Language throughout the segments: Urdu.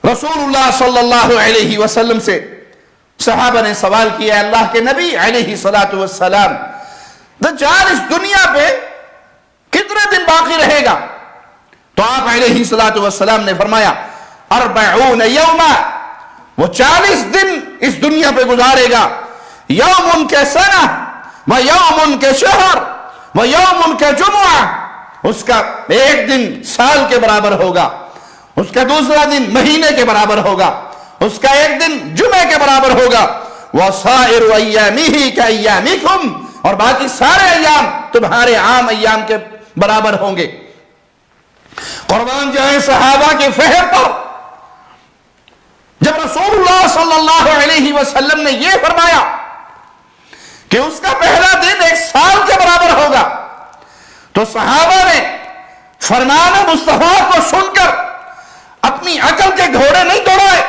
رسول اللہ صلی اللہ علیہ وسلم سے صحابہ نے سوال کیا، اللہ کے نبی علیہ الصلوۃ والسلام، دجال اس دنیا پہ کتنے دن باقی رہے گا؟ تو آپ علیہ الصلوۃ والسلام نے فرمایا 40 یوما، وہ 40 دن اس دنیا پہ گزارے گا، یوم کے سنہ و یوم کے شہر و یوم کے جمعہ، اس کا ایک دن سال کے برابر ہوگا، اس کا دوسرا دن مہینے کے برابر ہوگا، اس کا ایک دن جمعے کے برابر ہوگا، وَسَائِرُ أَيَّامِهِ كَأَيَّامِكُمْ، اور باقی سارے ایام تمہارے عام ایام کے برابر ہوں گے۔ قربان جائیں صحابہ کے فہم پر، جب رسول اللہ صلی اللہ علیہ وسلم نے یہ فرمایا کہ اس کا پہلا دن ایک سال کے برابر ہوگا، تو صحابہ نے فرمان مصطفیٰ کو سن کر اپنی عقل کے گھوڑے نہیں دوڑائے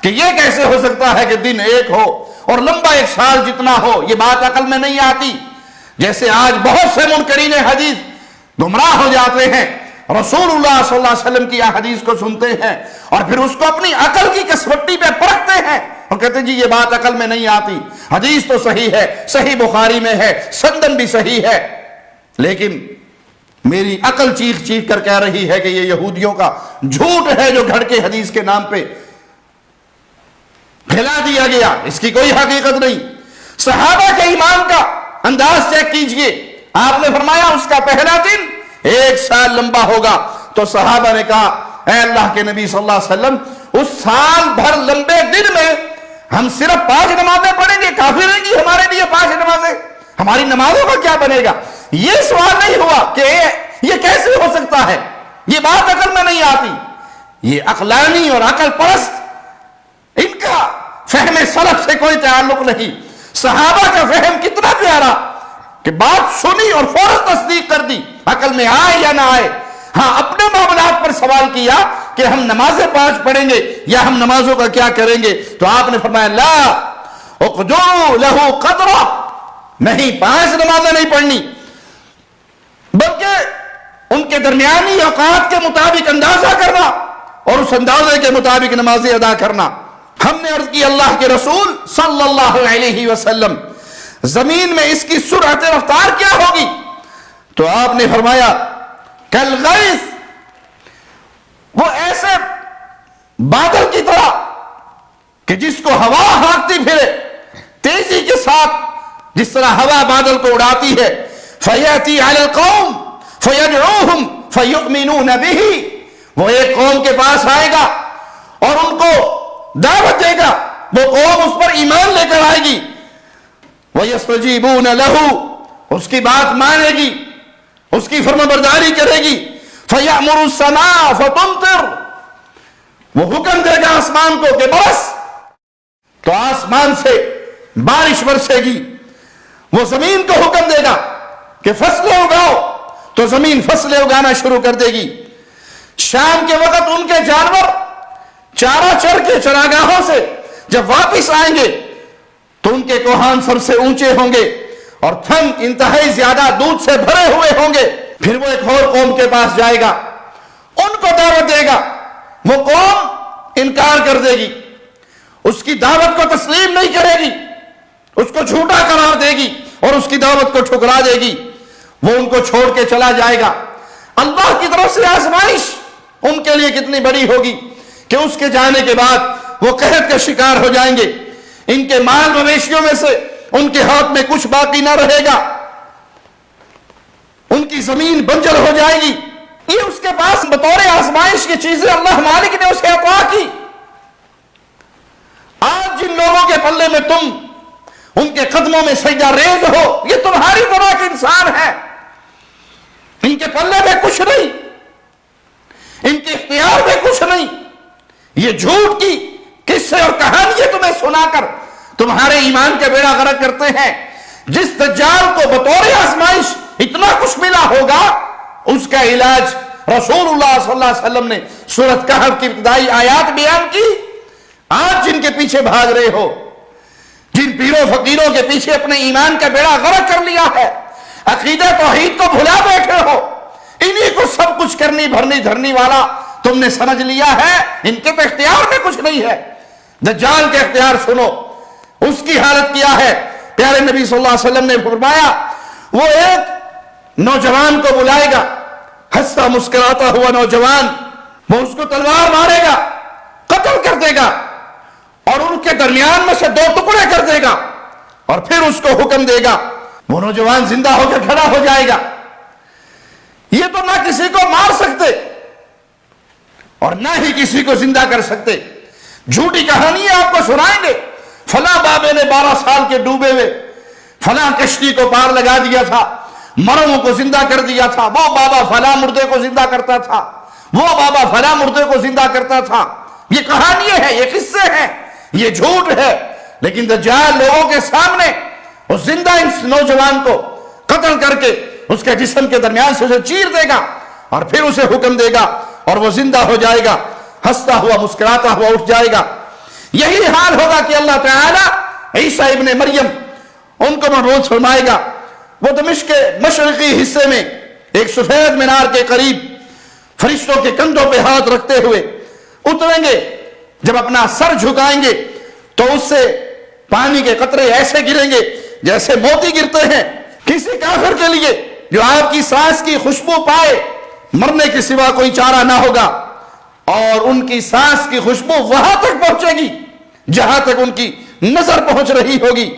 کہ یہ کیسے ہو سکتا ہے کہ دن ایک ہو اور لمبا ایک سال جتنا ہو، یہ بات عقل میں نہیں آتی۔ جیسے آج بہت سے منکرین حدیث گمراہ ہو جاتے ہیں، رسول اللہ صلی اللہ علیہ وسلم کی حدیث کو سنتے ہیں اور پھر اس کو اپنی عقل کی کسوٹی پہ پرکھتے ہیں اور کہتے ہیں جی یہ بات عقل میں نہیں آتی، حدیث تو صحیح ہے، صحیح بخاری میں ہے، سندن بھی صحیح ہے، لیکن میری عقل چیخ چیخ کر کہہ رہی ہے کہ یہ یہودیوں کا جھوٹ ہے جو گھڑ کے حدیث کے نام پہ پھیلا دیا گیا، اس کی کوئی حقیقت نہیں۔ صحابہ کے ایمان کا انداز چیک کیجئے، آپ نے فرمایا اس کا پہلا دن ایک سال لمبا ہوگا، تو صحابہ نے کہا اے اللہ کے نبی صلی اللہ علیہ وسلم، اس سال بھر لمبے دن میں ہم صرف 5 نمازیں پڑھیں گے، کافی رہیں گی ہمارے لیے 5 نمازیں؟ ہماری نمازوں کا کیا بنے گا؟ یہ سوال نہیں ہوا کہ یہ کیسے ہو سکتا ہے، یہ بات عقل میں نہیں آتی۔ یہ عقلانی اور عقل پرست، ان کا فہم سلف سے کوئی تعلق نہیں۔ صحابہ کا فہم کتنا پیارا کہ بات سنی اور فوراً تصدیق کر دی، عقل میں آئے یا نہ آئے۔ ہاں اپنے معاملات پر سوال کیا کہ ہم نمازیں 5 پڑھیں گے یا ہم نمازوں کا کیا کریں گے، تو آپ نے فرمایا لا اقدروا له قدرا، نہیں 5 نمازیں نہیں پڑھنی، بلکہ ان کے درمیانی اوقات کے مطابق اندازہ کرنا اور اس اندازے کے مطابق نمازیں ادا کرنا۔ ہم نے عرض کی اللہ کے رسول صلی اللہ علیہ وسلم، زمین میں اس کی سرعت رفتار کیا ہوگی؟ تو آپ نے فرمایا کالغیث، وہ ایسے بادل کی طرح کہ جس کو ہوا ہانکتی پھرے تیزی کے ساتھ، جس طرح ہوا بادل کو اڑاتی ہے، فَيَأْتِي عَلَى الْقَوْمِ فَيَدْعُوهُمْ فَيُؤْمِنُونَ بِهِ، وہ ایک قوم کے پاس آئے گا اور ان کو دعوت دے گا، وہ قوم اس پر ایمان لے کر آئے گی، وَيَسْتَجِيبُونَ لَهُ، اس کی بات مانے گی، اس کی فرمانبرداری کرے گی، فَيَأْمُرُ السَّمَاءَ فَتُمْطِرُ، وہ حکم دے گا آسمان کو کہ برس، تو آسمان سے بارش برسے گی، وہ زمین کو حکم دے گا کہ فصلیں اگاؤ، تو زمین فصلیں اگانا شروع کر دے گی۔ شام کے وقت ان کے جانور چارہ چر کے چراگاہوں سے جب واپس آئیں گے تو ان کے کوہان سب سے اونچے ہوں گے اور تھن انتہائی زیادہ دودھ سے بھرے ہوئے ہوں گے۔ پھر وہ ایک اور قوم کے پاس جائے گا، ان کو دعوت دے گا، وہ قوم انکار کر دے گی، اس کی دعوت کو تسلیم نہیں کرے گی، اس کو جھوٹا قرار دے گی اور اس کی دعوت کو ٹھکرا دے گی، وہ ان کو چھوڑ کے چلا جائے گا۔ اللہ کی طرف سے آزمائش ان کے لیے کتنی بڑی ہوگی کہ اس کے جانے کے بعد وہ قحط کا شکار ہو جائیں گے، ان کے مال مویشیوں میں سے ان کے ہاتھ میں کچھ باقی نہ رہے گا، ان کی زمین بنجر ہو جائے گی۔ یہ اس کے پاس بطور آزمائش کی چیزیں اللہ مالک نے اسے عطا کی۔ آج جن لوگوں کے پلے میں تم ان کے قدموں میں سجدہ ریز ہو، یہ تمہاری طرح کے انسان ہیں، ان کے پلے میں کچھ نہیں، ان کے اختیار میں کچھ نہیں۔ یہ جھوٹ کی قصے اور کہانیاں تمہیں سنا کر تمہارے ایمان کا بیڑا غرق کرتے ہیں۔ جس دجال کو بطور آزمائش اتنا کچھ ملا ہوگا، اس کا علاج رسول اللہ صلی اللہ علیہ وسلم نے سورۃ کہف کی ابتدائی آیات بیان کی۔ آج جن کے پیچھے بھاگ رہے ہو، جن پیروں فقیروں کے پیچھے اپنے ایمان کا بیڑا غرق کر لیا ہے، عقیدہ توحید کو بھلا بیٹھے ہو، انہی کو سب کچھ کرنی بھرنی دھرنی والا تم نے سمجھ لیا ہے ان کے تو اختیار میں کچھ نہیں ہے. دجال کے اختیار سنو، اس کی حالت کیا ہے. پیارے نبی صلی اللہ علیہ وسلم نے فرمایا وہ ایک نوجوان کو بلائے گا، ہنستا مسکراتا ہوا نوجوان، وہ اس کو تلوار مارے گا، قتل کر دے گا، اور ان کے درمیان میں سے 2 ٹکڑے کر دے گا، اور پھر اس کو حکم دے گا. وہ نوجوان زندہ ہو کے کھڑا ہو جائے گا. یہ تو نہ کسی کو مار سکتے اور نہ ہی کسی کو زندہ کر سکتے. جھوٹی کہانی آپ کو سنائیں گے، فلاں بابے نے 12 سال کے ڈوبے ہوئے فلاں کشتی کو پار لگا دیا تھا، مروں کو زندہ کر دیا تھا، وہ بابا فلاں مردے کو زندہ کرتا تھا، وہ بابا فلاں مردے کو زندہ کرتا تھا. یہ کہانی ہے، یہ قصے ہیں، یہ جھوٹ ہے. لیکن دجال لوگوں کے سامنے اس زندہ اس نوجوان کو قتل کر کے اس کے جسم کے درمیان سے اسے چیر دے گا، اور پھر اسے حکم دے گا اور وہ زندہ ہو جائے گا، ہنستا ہوا مسکراتا ہوا اٹھ جائے گا. یہی حال ہوگا کہ اللہ تعالیٰ عیسیٰ ابن مریم ان کو مبعوث فرمائے گا. وہ دمشق کے مشرقی حصے میں ایک سفید مینار کے قریب فرشتوں کے کندھوں پہ ہاتھ رکھتے ہوئے اتریں گے. جب اپنا سر جھکائیں گے تو اس سے پانی کے قطرے ایسے گریں گے جیسے موتی گرتے ہیں. کسی کافر کے لیے جو آپ کی سانس کی خوشبو پائے مرنے کے سوا کوئی چارہ نہ ہوگا، اور ان کی سانس کی خوشبو وہاں تک پہنچے گی جہاں تک ان کی نظر پہنچ رہی ہوگی.